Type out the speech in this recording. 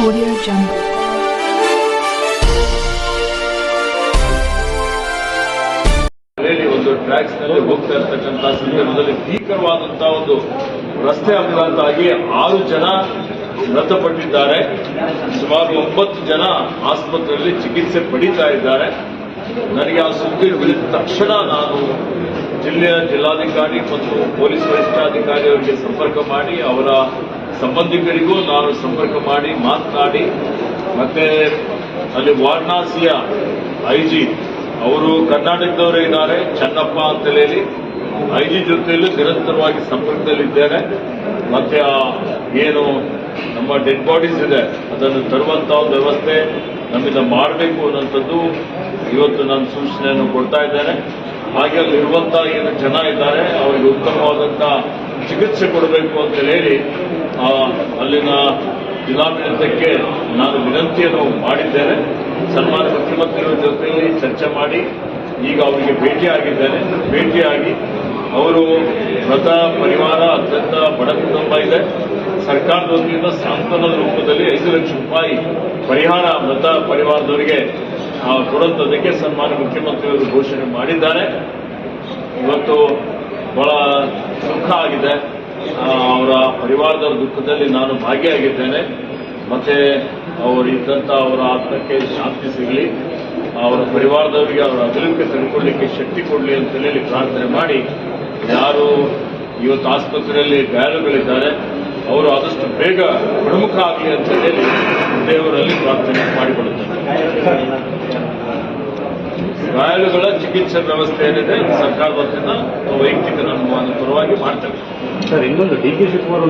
Audio Jungle. ಒಂದು tax ನಲ್ಲಿ ಹೋಗ್ತಾ ಇರ್ತಕ್ಕಂಥ ಸಂದರ್ಭದಲ್ಲಿ ಭೀಕರವಾದಂತಹ ಒಂದು ರಸ್ತೆ ಅಪಘಾತವಾಗಿ 6 ಜನ ಮೃತಪಟ್ಟಿದ್ದಾರೆ. ಸುಮಾರು 9 ಜನ ಆಸ್ಪತ್ರೆಯಲ್ಲಿ ಚಿಕಿತ್ಸೆ ಪಡೀತಾ ಇದ್ದಾರೆ. ನನಗೆ ಆ ಸುದ್ದಿ ತಿಳಿದ ತಕ್ಷಣ ನಾನು ಜಿಲ್ಲಾಧಿಕಾರಿ ಮತ್ತು ಪೊಲೀಸ್ ವರಿಷ್ಠಾಧಿಕಾರಿ ಅವರಿಗೆ ಸಂಪರ್ಕ ಮಾಡಿ, ಅವರ ಸಂಬಂಧಿಕರಿಗೂ ನಾನು ಸಂಪರ್ಕ ಮಾಡಿ ಮಾತನಾಡಿ, ಮತ್ತೆ ಅಲ್ಲಿ ವಾರಣಾಸಿಯ ಐಜಿ ಅವರು ಕರ್ನಾಟಕದವರೇ ಇದ್ದಾರೆ, ಚನ್ನಪ್ಪ ಅಂತ ಹೇಳಿ ಐಜಿ ಜೊತೆಯಲ್ಲೂ ನಿರಂತರವಾಗಿ ಸಂಪರ್ಕದಲ್ಲಿದ್ದೇನೆ. ಮತ್ತೆ ಏನು ನಮ್ಮ ಡೆಡ್ ಬಾಡೀಸ್ ಇದೆ ಅದನ್ನು ತರುವಂತಹ ವ್ಯವಸ್ಥೆ ನಮ್ಮಿಂದ ಮಾಡಬೇಕು ಅನ್ನೋಂಥದ್ದು ಇವತ್ತು ನಾನು ಸೂಚನೆಯನ್ನು ಕೊಡ್ತಾ ಇದ್ದೇನೆ. ಹಾಗೆ ಅಲ್ಲಿರುವಂತಹ ಏನು ಜನ ಇದ್ದಾರೆ ಅವರಿಗೆ ಉತ್ತಮವಾದಂತಹ ಚಿಕಿತ್ಸೆ ಕೊಡಬೇಕು ಅಂತ ಹೇಳಿ ಅಲ್ಲಿನ ಜಿಲ್ಲಾಡಳಿತಕ್ಕೆ ನಾನು ವಿನಂತಿಯನ್ನು ಮಾಡಿದ್ದೇನೆ. ಸನ್ಮಾನ್ಯ ಮುಖ್ಯಮಂತ್ರಿಗಳ ಜೊತೆಯಲ್ಲಿ ಚರ್ಚೆ ಮಾಡಿ ಈಗ ಅವರಿಗೆ ಭೇಟಿಯಾಗಿ ಅವರು ಮೃತ ಪರಿವಾರ ಅತ್ಯಂತ ಬಡ ಕುಟುಂಬ ಇದೆ, ಸರ್ಕಾರದ ವತಿಯಿಂದ ಸಾಂತ್ವನದ ರೂಪದಲ್ಲಿ 5 ಲಕ್ಷ ರೂಪಾಯಿ ಪರಿಹಾರ ಮೃತ ಪರಿವಾರದವರಿಗೆ ಕೊಡುವಂಥದ್ದಕ್ಕೆ ಸನ್ಮಾನ್ಯ ಮುಖ್ಯಮಂತ್ರಿಯವರು ಘೋಷಣೆ ಮಾಡಿದ್ದಾರೆ. ಇವತ್ತು ಬಹಳ ದುಃಖ ಆಗಿದೆ. ಅವರ ಪರಿವಾರದವರ ದುಃಖದಲ್ಲಿ ನಾನು ಭಾಗಿಯಾಗಿದ್ದೇನೆ. ಮತ್ತೆ ಅವರಿದ್ದಂಥ ಅವರ ಆತ್ಮಕ್ಕೆ ಶಾಂತಿ ಸಿಗಲಿ, ಅವರ ಪರಿವಾರದವರಿಗೆ ಅವರ ಅಗಲಿಕೆ ತಡೆಕೊಳ್ಳಿಕ್ಕೆ ಶಕ್ತಿ ಕೊಡಲಿ ಅಂತ ಹೇಳಿ ಪ್ರಾರ್ಥನೆ ಮಾಡಿ, ಯಾರು ಇವತ್ತು ಆಸ್ಪತ್ರೆಯಲ್ಲಿ ಗಾಯಾಳುಗಳಿದ್ದಾರೆ ಅವರು ಆದಷ್ಟು ಬೇಗ ಗುಣಮುಖ ಆಗಲಿ ಅಂತ ಹೇಳಿ ದೇವರಲ್ಲಿ ಪ್ರಾರ್ಥನೆ ಮಾಡಿಕೊಳ್ಳುತ್ತೇನೆ. ಗಾಯಾಳುಗಳ ಚಿಕಿತ್ಸೆ ವ್ಯವಸ್ಥೆ ಏನಿದೆ ಸರ್ಕಾರದ ವತಿಯಿಂದ ವೈಯಕ್ತಿಕ ನಮ್ಮ ಪರವಾಗಿ ಮಾಡ್ತೇವೆ. ಸರ್, ಇನ್ನೊಂದು ಡಿ ಕೆ ಶಿವಕುಮಾರ್